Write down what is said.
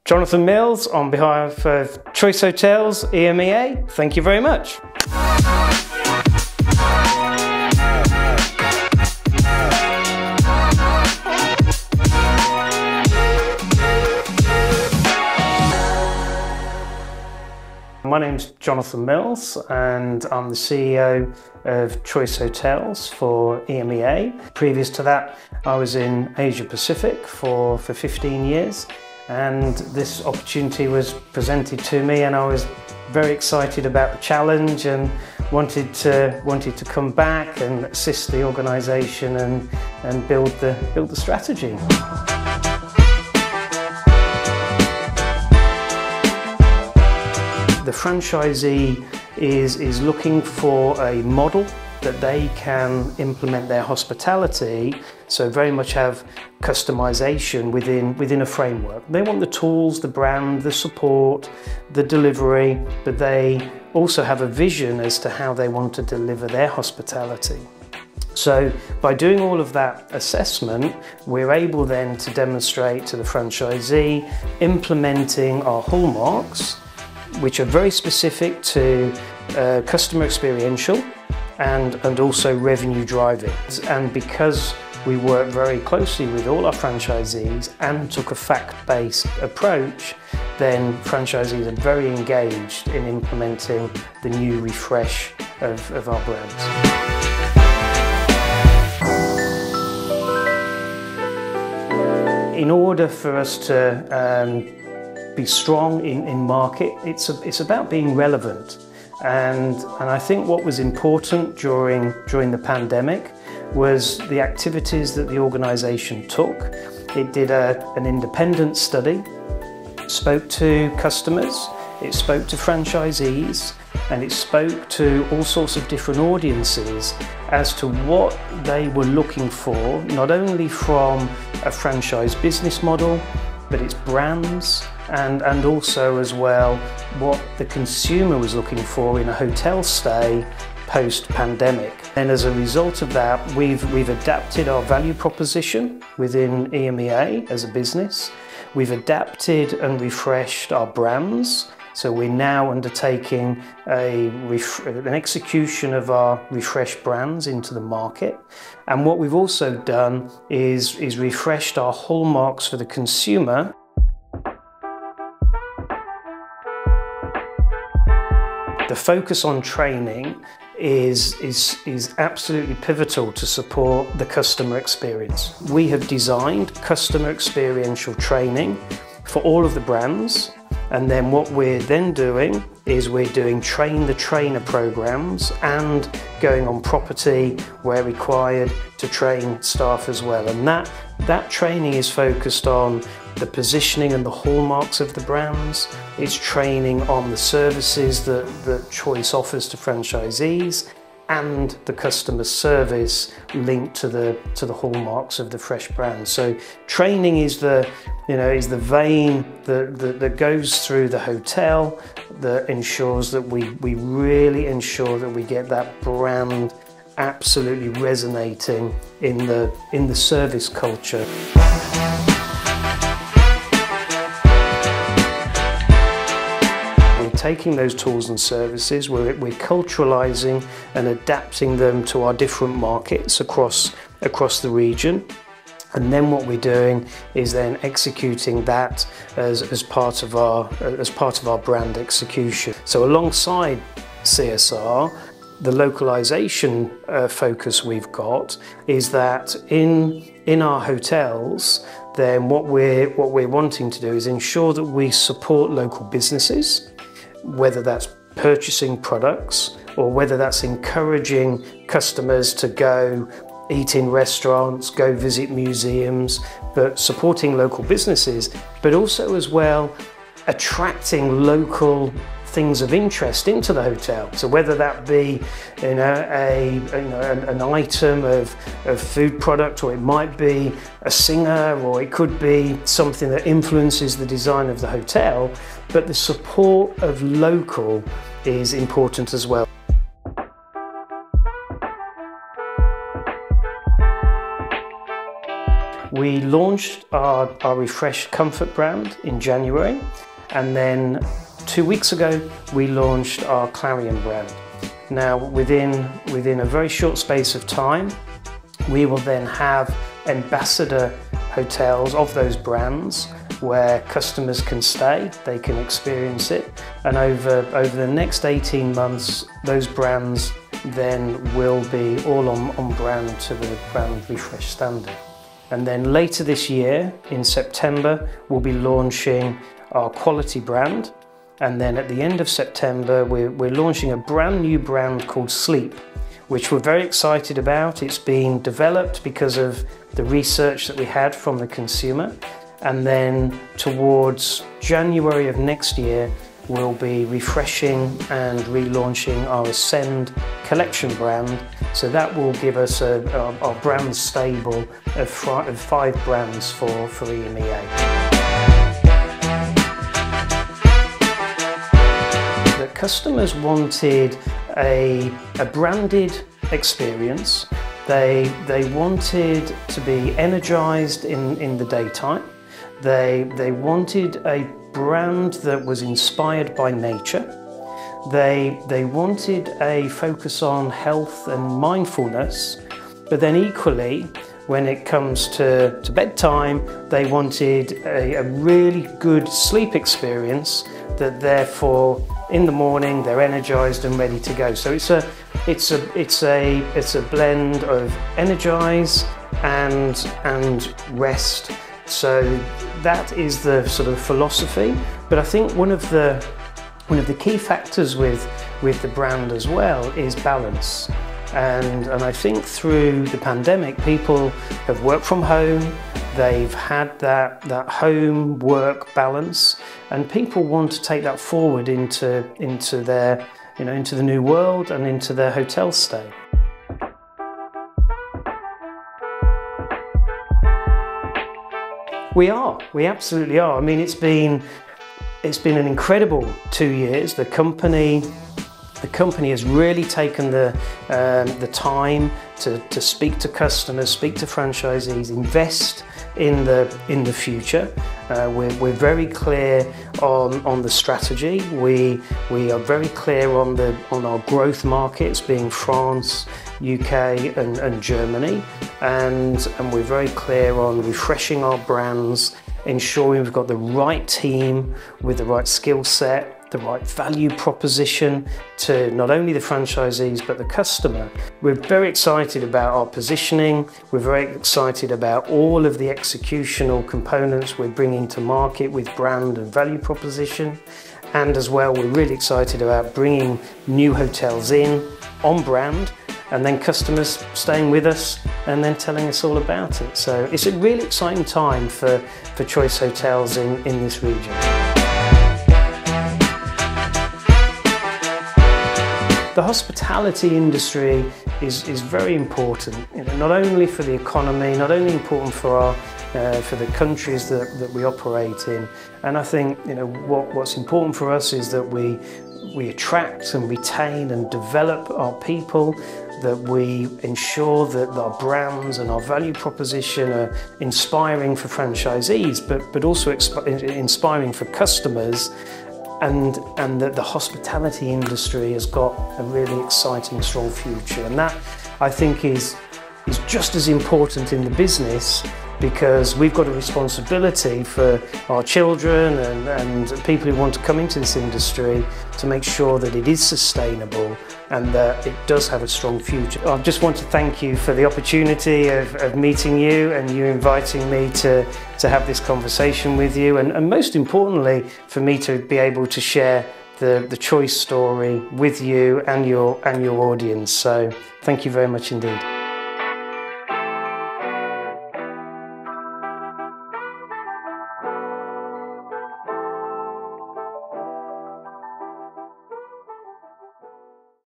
Jonathan Mills on behalf of Choice Hotels, EMEA. Thank you very much. My name's Jonathan Mills and I'm the CEO of Choice Hotels for EMEA. Previous to that, I was in Asia Pacific for 15 years, and this opportunity was presented to me and I was very excited about the challenge and wanted to come back and assist the organisation and build the strategy. The franchisee is looking for a model that they can implement their hospitality, so very much have customization within a framework. They want the tools, the brand, the support, the delivery, but they also have a vision as to how they want to deliver their hospitality. So by doing all of that assessment, we're able then to demonstrate to the franchisee implementing our hallmarks, which are very specific to customer experiential and also revenue driving. And because we work very closely with all our franchisees and took a fact-based approach, then franchisees are very engaged in implementing the new refresh of our brands. In order for us to be strong in market, it's about being relevant, and I think what was important during the pandemic was the activities that the organisation took. It did an independent study, spoke to customers, it spoke to franchisees, and it spoke to all sorts of different audiences as to what they were looking for, not only from a franchise business model, but its brands, and also as well what the consumer was looking for in a hotel stay post-pandemic. And as a result of that, we've adapted our value proposition within EMEA as a business. We've adapted and refreshed our brands. So we're now undertaking an execution of our refreshed brands into the market. And what we've also done is refreshed our hallmarks for the consumer. The focus on training is absolutely pivotal to support the customer experience. We have designed customer experiential training for all of the brands. And then what we're then doing is we're doing train the trainer programs and going on property where required to train staff as well. And that training is focused on the positioning and the hallmarks of the brands. It's training on the services that Choice offers to franchisees and the customer service linked to the hallmarks of the fresh brand. So training is the vein that goes through the hotel, that ensures that we really ensure that we get that brand absolutely resonating in the service culture. Taking those tools and services, we're culturalizing and adapting them to our different markets across the region. And then what we're doing is then executing that as part of our brand execution. So alongside CSR, the localization focus we've got is that in our hotels, then what we're wanting to do is ensure that we support local businesses, whether that's purchasing products or whether that's encouraging customers to go eat in restaurants, go visit museums, but supporting local businesses, but also as well attracting local things of interest into the hotel. So whether that be an item of food product, or it might be a singer, or it could be something that influences the design of the hotel, but the support of local is important as well. We launched our refreshed comfort brand in January, and then 2 weeks ago we launched our Clarion brand. Now within a very short space of time, we will then have ambassador hotels of those brands where customers can stay, they can experience it, and over the next 18 months those brands then will be all on brand to the brand refresh standard. And then later this year in September we'll be launching our quality brand, and then at the end of September we're launching a brand new brand called Sleep, which we're very excited about. It's been developed because of the research that we had from the consumer. And then towards January of next year, we'll be refreshing and relaunching our Ascend collection brand. So that will give us our brand stable of 5 brands for EMEA. The customers wanted a branded experience. They wanted to be energized in the daytime. They wanted a brand that was inspired by nature. They wanted a focus on health and mindfulness, but then equally, when it comes to bedtime, they wanted a really good sleep experience that therefore in the morning they're energized and ready to go. So it's a blend of energize and rest. So that is the sort of philosophy. But I think one of the key factors with the brand as well is balance. And I think through the pandemic, people have worked from home. They've had that home work balance, and people want to take that forward into their, into the new world and into their hotel stay. We absolutely are. I mean, it's been an incredible 2 years. The company has really taken the time to speak to customers, speak to franchisees, invest in the future. We're very clear on the strategy. We are very clear on our growth markets, being France, UK and Germany, and we're very clear on refreshing our brands, ensuring we've got the right team with the right skill set, the right value proposition to not only the franchisees but the customer. We're very excited about our positioning. We're very excited about all of the executional components we're bringing to market with brand and value proposition. And as well, we're really excited about bringing new hotels in on brand, and then customers staying with us and then telling us all about it. So it's a really exciting time for Choice Hotels in this region. The hospitality industry is very important, not only for the economy, not only important for the countries that we operate in. And I think what's important for us is that we attract and retain and develop our people, that we ensure that our brands and our value proposition are inspiring for franchisees, but also inspiring for customers, and that the hospitality industry has got a really exciting, strong future. And that, I think, is just as important in the business, because we've got a responsibility for our children and people who want to come into this industry to make sure that it is sustainable and that it does have a strong future. I just want to thank you for the opportunity of meeting you and you inviting me to have this conversation with you, and most importantly for me to be able to share the Choice story with you and your audience. So thank you very much indeed.